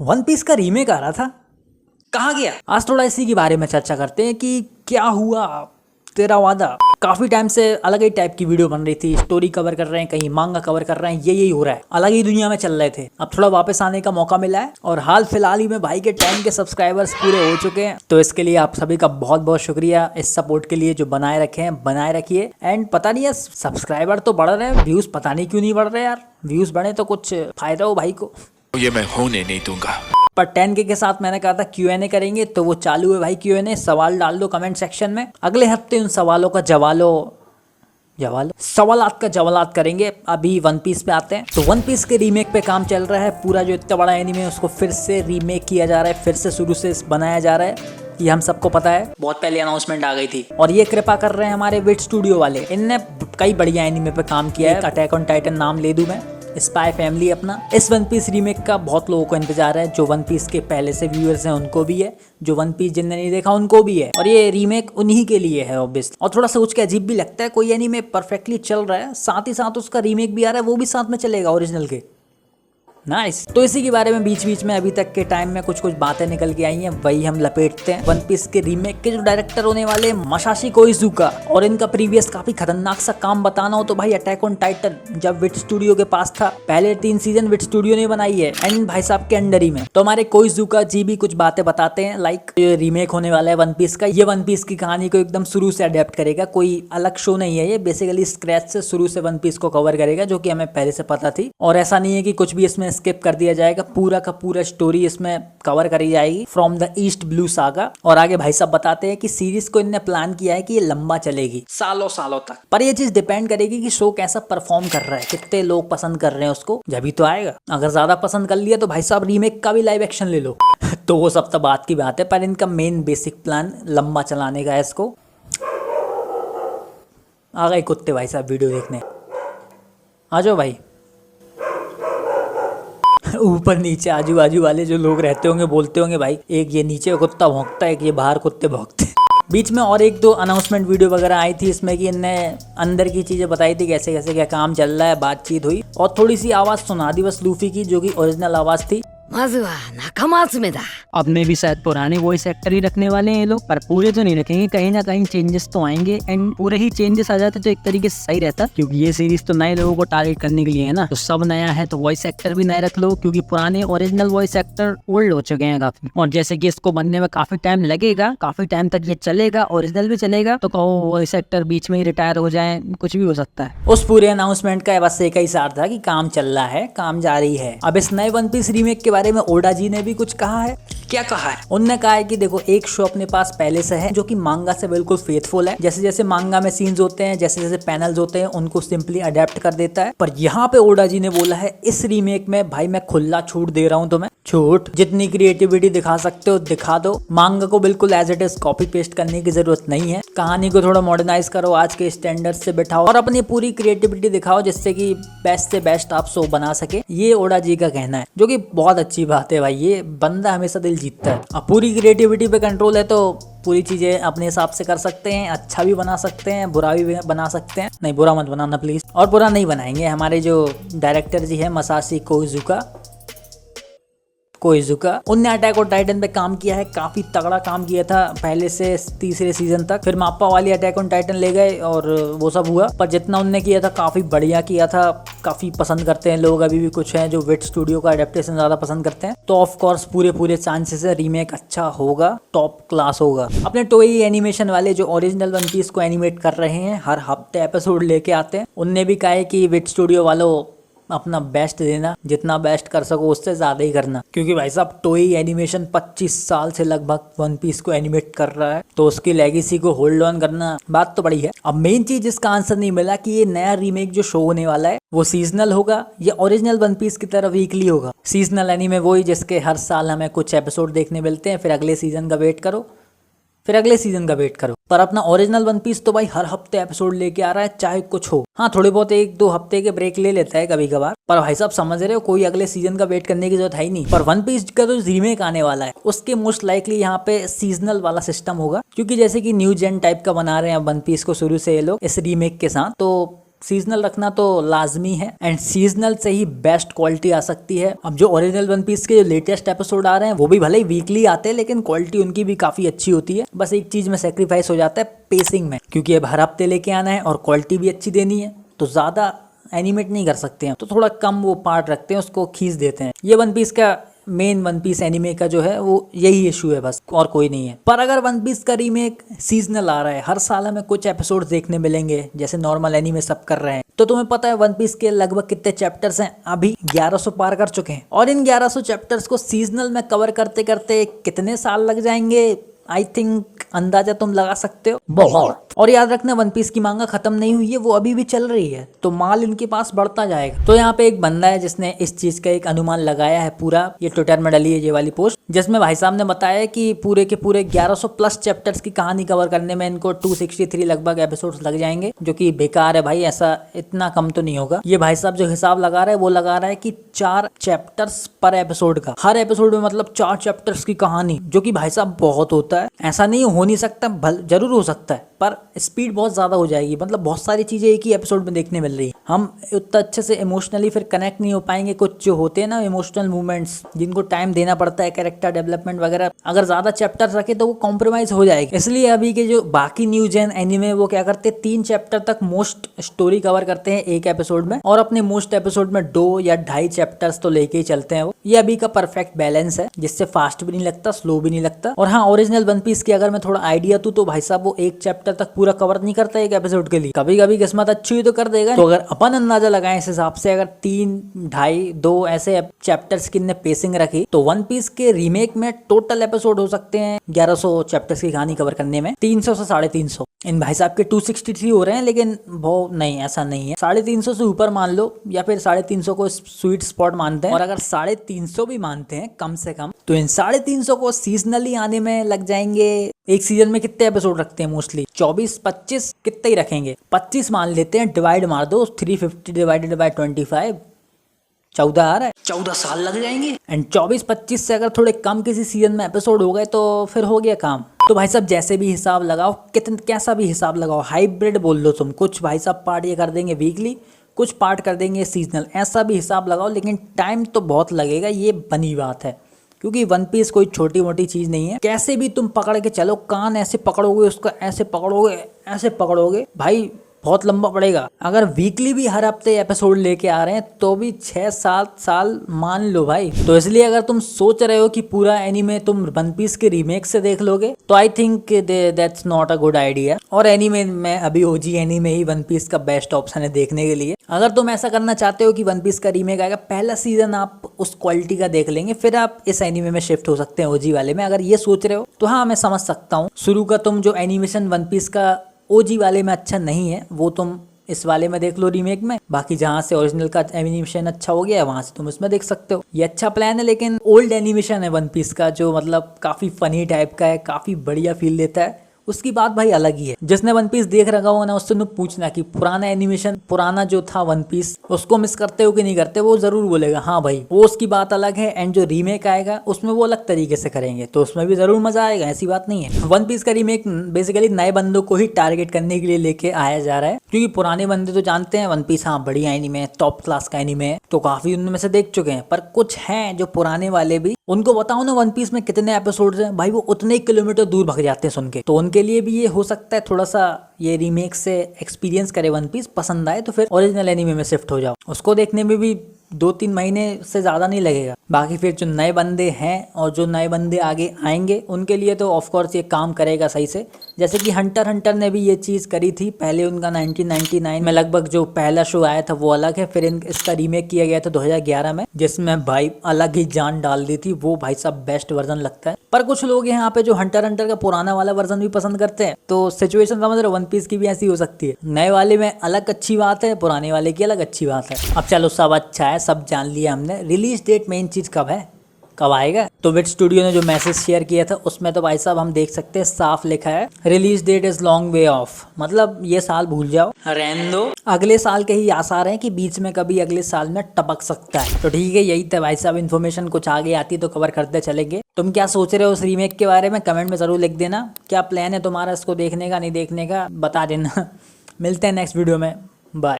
One piece का remake आ रहा था, कहाँ गया? आज थोड़ा इसी के बारे में चर्चा करते हैं कि क्या हुआ तेरा वादा। काफी टाइम से अलग ही टाइप की वीडियो बन रही थी, स्टोरी कवर कर रहे हैं, कहीं मांगा कवर कर रहे हैं, यही हो रहा है, अलग ही दुनिया में चल रहे थे। अब थोड़ा वापस आने का मौका मिला है और हाल फिलहाल ही में भाई के 10 के सब्सक्राइबर्स पूरे हो चुके हैं। तो इसके लिए आप सभी का बहुत बहुत शुक्रिया, इस सपोर्ट के लिए जो बनाए रखे हैं, बनाए रखिए। एंड पता नहीं है सब्सक्राइबर तो बढ़ रहे हैं, व्यूज पता नहीं क्यों नहीं बढ़ रहे यार। व्यूज बढ़े तो कुछ फायदा हो भाई को, ये मैं होने नहीं दूंगा। पर 10K के साथ मैंने कहा था Q&A करेंगे, तो वो चालू है भाई। Q&A सवाल डाल दो कमेंट सेक्शन में, अगले हफ्ते उन सवालों का सवालात का जवालात करेंगे। अभी वन पीस पे आते हैं। तो वन पीस के रीमेक पे काम चल रहा है, पूरा जो इतना बड़ा एनीमे है उसको फिर से रीमेक किया जा रहा है, फिर से शुरू से बनाया जा रहा है। ये हम सबको पता है, बहुत पहले अनाउंसमेंट आ गई थी। और ये कृपा कर रहे हैं हमारे विट स्टूडियो वाले, इनने कई बढ़िया एनीमे पे काम किया है। अटैक ऑन टाइटन नाम ले दूं मैं, स्पाई फैमिली अपना। इस वन पीस रीमेक का बहुत लोगों को इंतजार है, जो वन पीस के पहले से व्यूअर्स हैं उनको भी है, जो वन पीस जिनने नहीं देखा उनको भी है। और ये रीमेक उन्हीं के लिए है ऑब्वियसली। और थोड़ा सोच के अजीब भी लगता है, कोई एनीमे परफेक्टली चल रहा है, साथ ही साथ उसका रीमेक भी आ रहा है, वो भी साथ में चलेगा ओरिजिनल के। नाइस। तो इसी के बारे में बीच बीच में अभी तक के टाइम में कुछ कुछ बातें निकल के आई हैं, वही हम लपेटते हैं। वन पीस के रीमेक के जो डायरेक्टर होने वाले मसाशी कोइजुका, और इनका प्रीवियस काफी खतरनाक सा काम बताना हो तो भाई अटैक ऑन टाइटन जब विट स्टूडियो के पास था, पहले 3 सीजन विट स्टूडियो ने बनाई है एंड भाई साहब के अंडर ही में। तो हमारे कोइजुका जी भी कुछ बातें बताते हैं, लाइक ये रीमेक होने वाला है वन पीस का, ये वन पीस की कहानी को एकदम शुरू से अडेप्ट करेगा, कोई अलग शो नहीं है ये, बेसिकली स्क्रैच से शुरू से वन पीस को कवर करेगा, जो कि हमें पहले से पता थी। और ऐसा नहीं है कि कुछ भी इसमें स्किप कर दिया जाएगा, पूरा का पूरा स्टोरी इसमें कवर करी जाएगी from the east blue saga. और आगे भाई साहब बताते हैं कि सीरीज को इन्होंने प्लान किया है कि ये लंबा चलेगी, सालों सालों तक। पर ये चीज डिपेंड करेगी कि शो कैसा परफॉर्म कर रहा है, कितने लोग पसंद कर रहे हैं उसको, जब ही तो आएगा। अगर ज्यादा पसंद कर लिया तो भाई साहब रीमेक का भी लाइव एक्शन ले लो तो वो सब तो बात की बात है, पर इनका मेन बेसिक प्लान लंबा चलाने का है इसको। आ गए कुत्ते भाई साहब वीडियो देखने, आ जाओ भाई। ऊपर नीचे आजू बाजू वाले जो लोग रहते होंगे बोलते होंगे भाई, एक ये नीचे कुत्ता भौंकता है, एक ये बाहर कुत्ते भौंकते हैं। बीच में और एक दो अनाउंसमेंट वीडियो वगैरह आई थी इसमें कि इनने अंदर की चीजें बताई थी, कैसे कैसे क्या काम चल रहा है, बातचीत हुई और थोड़ी सी आवाज सुना दी बस लूफी की, जो कि ओरिजिनल आवाज थी। अब में भी शायद पुराने वॉइस एक्टर ही रखने वाले हैं ये लोग, पर पूरे तो नहीं रखेंगे, कहीं ना कहीं चेंजेस तो आएंगे। एंड पूरे ही चेंजेस आ जाते तो एक तरीके से सही रहता, क्योंकि ये सीरीज तो नए लोगों को टारगेट करने के लिए है ना, तो सब नया है तो वॉइस एक्टर भी नए रख लो, क्योंकि पुराने ओरिजिनल वॉइस एक्टर ओल्ड हो चुके हैं काफी। और जैसे कि इसको बनने में काफी टाइम लगेगा, काफी टाइम तक ये चलेगा, ओरिजिनल भी चलेगा, तो कहो वॉइस एक्टर बीच में ही रिटायर हो जाए, कुछ भी हो सकता है। उस पूरे अनाउंसमेंट का बस एक ही सार था कि काम चल रहा है, काम जारी है। अब इस नए वन पीस रीमेक के बारे में ओडा जी ने भी कुछ कहा है। क्या कहा है? उनने कहा है कि देखो, एक शो अपने पास पहले से है जो कि मांगा से बिल्कुल फेथफुल है, जैसे जैसे मांगा में सीन्स होते हैं, जैसे जैसे पैनल्स होते हैं, उनको सिंपली अडेप्ट कर देता है। पर यहाँ पे ओडा जी ने बोला है इस रीमेक में भाई मैं खुला छूट दे रहा हूँ तुम्हें, छूट, जितनी क्रिएटिविटी दिखा सकते हो दिखा दो। मांगा को बिल्कुल as it is copy paste करने की जरूरत नहीं है, कहानी को थोड़ा मॉडर्नाइज करो, आज के स्टैंडर्ड से बिठाओ और अपनी पूरी क्रिएटिविटी दिखाओ, जिससे कि बेस्ट से बेस्ट आप शो बना सके। ये ओडा जी का कहना है, जो कि बहुत अच्छी बात है भाई, ये बंदा हमेशा दिल जीतता है। अब पूरी क्रिएटिविटी पे कंट्रोल है तो पूरी चीजें अपने हिसाब से कर सकते हैं, अच्छा भी बना सकते हैं, बुरा भी बना सकते हैं। नहीं, बुरा मत बनाना प्लीज, और बुरा नहीं बनाएंगे। हमारे जो डायरेक्टर जी है मसाशी कोइजुका, उनने अटैक ऑन टाइटन पे काम किया है, काफी तगड़ा काम किया था पहले से तीसरे सीजन तक। फिर माप्पा वाली अटैक ऑन टाइटन ले गए और वो सब हुआ, पर जितना उनने किया था काफी बढ़िया किया था, काफी पसंद करते हैं लोग। अभी भी कुछ हैं जो विट स्टूडियो का अडेप्टेशन ज्यादा पसंद करते हैं, तो ऑफ कोर्स पूरे चांसेस है रीमेक अच्छा होगा, टॉप क्लास होगा। अपने टोई एनिमेशन वाले जो ओरिजिनल वन पीस को एनिमेट कर रहे हैं, हर हफ्ते एपिसोड लेके आते हैं, उनने भी कहा है कि विट स्टूडियो वालों अपना बेस्ट देना, जितना बेस्ट कर सको उससे ज्यादा ही करना, क्योंकि भाई साहब टोई एनिमेशन 25 साल से लगभग वन पीस को एनिमेट कर रहा है, तो उसकी लेगेसी को होल्ड ऑन करना बात तो बड़ी है। अब मेन चीज जिसका आंसर नहीं मिला कि ये नया रीमेक जो शो होने वाला है वो सीजनल होगा या ओरिजिनल वन पीस की तरह वीकली होगा। सीजनल एनीमे वही जिसके हर साल हमें कुछ एपिसोड देखने मिलते हैं, फिर अगले सीजन का वेट करो, फिर अगले सीजन का वेट करो। पर अपना ओरिजिनल वन पीस तो भाई हर हफ्ते एपिसोड लेके आ रहा है, चाहे कुछ हो। हाँ, थोड़े बहुत 1-2 हफ्ते के ब्रेक ले लेता है कभी कभार, पर भाई साहब समझ रहे हो, कोई अगले सीजन का वेट करने की जरूरत है ही नहीं। पर वन पीस का जो रीमेक आने वाला है उसके मोस्ट लाइकली यहाँ पे सीजनल वाला सिस्टम होगा, क्योंकि जैसे कि न्यू जेन टाइप का बना रहे हैं वन पीस को शुरू से ये लोग इस रीमेक के साथ, तो सीजनल रखना तो लाजमी है एंड सीजनल से ही बेस्ट क्वालिटी आ सकती है। अब जो ओरिजिनल वन पीस के जो लेटेस्ट एपिसोड आ रहे हैं वो भी भले ही वीकली आते हैं लेकिन क्वालिटी उनकी भी काफी अच्छी होती है। बस एक चीज में सेक्रीफाइस हो जाता है पेसिंग में, क्योंकि अब हर हफ्ते लेके आना है और क्वालिटी भी अच्छी देनी है तो ज्यादा एनिमेट नहीं कर सकते हैं, तो थोड़ा कम वो पार्ट रखते हैं, उसको खींच देते हैं। ये वन पीस का मेन वन पीस एनिमे का जो है वो यही इशू है बस, और कोई नहीं है। पर अगर वन पीस का रीमेक सीजनल आ रहा है, हर साल हमें कुछ एपिसोड देखने मिलेंगे जैसे नॉर्मल एनिमे सब कर रहे हैं, तो तुम्हें पता है वन पीस के लगभग कितने चैप्टर्स हैं? अभी 1100 पार कर चुके हैं और इन 1100 चैप्टर्स को सीजनल में कवर करते करते कितने साल लग जाएंगे आई थिंक अंदाजा तुम लगा सकते हो, बहुत। और याद रखना वन पीस की मांगा खत्म नहीं हुई है, वो अभी भी चल रही है, तो माल इनके पास बढ़ता जाएगा। तो यहाँ पे एक बंदा है जिसने इस चीज का एक अनुमान लगाया है पूरा, ये ट्विटर में डली है ये वाली पोस्ट, जिसमें भाई साहब ने बताया कि पूरे के पूरे 1100 प्लस चैप्टर्स की कहानी कवर करने में इनको 263 लगभग एपिसोड्स लग जाएंगे, जो कि बेकार है भाई, ऐसा इतना कम तो नहीं होगा। ये भाई साहब जो हिसाब लगा रहा है वो लगा रहा है कि 4 चैप्टर्स पर एपिसोड का, हर एपिसोड में मतलब 4 चैप्टर्स की कहानी, जो कि भाई साहब बहुत होता है। ऐसा नहीं हो नहीं सकता, जरूर हो सकता है पर स्पीड बहुत ज्यादा हो जाएगी, मतलब बहुत सारी चीजें एक ही एपिसोड में देखने मिल रही है। हम उतना अच्छे से इमोशनली फिर कनेक्ट नहीं हो पाएंगे। कुछ जो होते हैं ना इमोशनल मूवमेंट्स जिनको टाइम देना पड़ता है, कैरेक्टर डेवलपमेंट वगैरह, अगर ज्यादा चैप्टर रखे तो वो कॉम्प्रोमाइज हो जाएगी। इसलिए अभी के जो बाकी न्यू जेन एनिमे वो क्या करते हैं, 3 चैप्टर तक मोस्ट स्टोरी कवर करते हैं एक एपिसोड में, और अपने मोस्ट एपिसोड में 2 या 2.5 चैप्टर्स तो लेके ही चलते हैं वो। ये अभी का परफेक्ट बैलेंस है, जिससे फास्ट भी नहीं लगता, स्लो भी नहीं लगता। और हाँ, ओरिजिनल वन पीस की अगर मैं थोड़ा आइडिया दूं तो भाई साहब वो एक चैप्टर तक पूरा कवर नहीं करता एक एपिसोड के लिए, कभी कभी किस्मत अच्छी हुई तो कर देगा। तो अगर अपन अंदाजा लगाएं इस हिसाब से, अगर 3, 2.5, 2 ऐसे चैप्टर्स की पेसिंग रखी तो वन पीस के रीमेक में टोटल एपिसोड हो सकते हैं 1100 चैप्टर्स की कहानी कवर करने में 300 से 350। इन भाई साहब के 263 हो रहे हैं, लेकिन वो नहीं, ऐसा नहीं है। 350 से ऊपर मान लो, या फिर 350 को स्वीट स्पॉट मानते हैं, और अगर 350 भी मानते हैं कम से कम, तो इन 350 को सीजनली आने में लग जाएंगे। एक सीजन में कितने एपिसोड रखते हैं मोस्टली? 24-25 कितने ही रखेंगे, 25 मान लेते हैं, डिवाइड मार दो, 350 डिवाइडेड बाय 25, 14 आ रहा है, 14 साल लग जाएंगे। एंड 24-25 से अगर थोड़े कम किसी सीजन में एपिसोड हो गए तो फिर हो गया काम। तो भाई साहब जैसे भी हिसाब लगाओ, कितने कैसा भी हिसाब लगाओ, हाइब्रिड बोल लो तुम, कुछ भाई साहब पार्ट ये कर देंगे वीकली, कुछ पार्ट कर देंगे सीजनल, ऐसा भी हिसाब लगाओ, लेकिन टाइम तो बहुत लगेगा, ये बनी बात है, क्योंकि वन पीस कोई छोटी मोटी चीज नहीं है। कैसे भी तुम पकड़ के चलो, कान ऐसे पकड़ोगे, उसका ऐसे पकड़ोगे, ऐसे पकड़ोगे, भाई बहुत लंबा पड़ेगा। अगर वीकली भी हर हफ्ते एपिसोड लेके आ रहे हैं तो भी 6-7 साल मान लो भाई। तो इसलिए अगर तुम सोच रहे हो कि पूरा एनीमे तुम वन पीस के रीमेक से देख लोगे तो I think that's not a good idea. और एनीमे में अभी ओजी एनीमे ही वन पीस का बेस्ट ऑप्शन है देखने के लिए। अगर तुम ऐसा करना चाहते हो कि वन पीस का रीमेक आएगा, पहला सीजन आप उस क्वालिटी का देख लेंगे, फिर आप इस एनीमे में शिफ्ट हो सकते हैं ओजी वाले में। अगर ये सोच रहे हो तो हाँ, मैं समझ सकता हूँ। शुरू का तुम जो एनिमेशन वन पीस का ओजी वाले में अच्छा नहीं है, वो तुम इस वाले में देख लो रीमेक में। बाकी जहाँ से ओरिजिनल का एनिमेशन अच्छा हो गया है वहां से तुम इसमें देख सकते हो। ये अच्छा प्लान है, लेकिन ओल्ड एनिमेशन है वन पीस का जो मतलब काफी फनी टाइप का है, काफी बढ़िया फील देता है, उसकी बात भाई अलग ही है। जिसने वन पीस देख रखा हो ना, उससे तुम पूछना कि पुराना एनिमेशन, पुराना जो था वन पीस, उसको मिस करते हो कि नहीं करते, वो जरूर बोलेगा हाँ भाई, वो उसकी बात अलग है। एंड जो रीमेक आएगा उसमें वो अलग तरीके से करेंगे, तो उसमें भी जरूर मजा आएगा, ऐसी बात नहीं है। वन पीस का रीमेक बेसिकली नए बंदों को ही टारगेट करने के लिए लेके आया जा रहा है, क्योंकि पुराने बंदे तो जानते हैं वन पीस हाँ बढ़िया एनीमे है, टॉप क्लास का एनीमे है, तो काफी उनमें से देख चुके हैं। पर कुछ हैं जो पुराने वाले भी, उनको बताओ ना वन पीस में कितने एपिसोड्स हैं, भाई वो उतने ही किलोमीटर दूर भाग जाते हैं सुन के। तो उनके लिए भी ये हो सकता है थोड़ा सा ये रीमेक से एक्सपीरियंस करे वन पीस, पसंद आए तो फिर ओरिजिनल एनीमे में शिफ्ट हो जाओ। उसको देखने में भी 2-3 महीने से ज़्यादा नहीं लगेगा। बाकी फिर जो नए बंदे हैं और जो नए बंदे आगे आएंगे उनके लिए तो ऑफकोर्स ये काम करेगा सही से। जैसे कि हंटर ने भी ये चीज़ करी थी पहले, उनका 1999 में लगभग जो पहला शो आया था वो अलग है, फिर इसका रीमेक किया गया था 2011 में, जिसमें भाई अलग ही जान डाल दी थी। वो भाई साहब बेस्ट वर्जन लगता है। पर कुछ लोग यहाँ पे जो हंटर का पुराना वाला वर्जन भी पसंद करते हैं, तो सिचुएशन समझ रहे हो, वन पीस की भी ऐसी हो सकती है। नए वाले में अलग अच्छी बात है, पुराने वाले की अलग अच्छी बात है। अब चलो सब अच्छा है, सब जान लिया हमने। रिलीज डेट मेन चीज कब है, कब आएगा? तो विट स्टूडियो ने जो मैसेज शेयर किया था उसमें तो भाई साहब हम देख सकते हैं साफ लिखा है release date is long way off, मतलब ये साल भूल जाओ, रहने दो, अगले साल के ही आसार हैं कि बीच में कभी अगले साल में टपक सकता है। तो ठीक है, यही था भाई साहब इन्फॉर्मेशन, कुछ आगे आती तो कवर करते चलेंगे। तुम क्या सोच रहे हो उस रीमेक के बारे में, कमेंट में जरूर लिख देना। क्या प्लान है तुम्हारा इसको देखने का, नहीं देखने का, बता देना। मिलते हैं नेक्स्ट वीडियो में, बाय।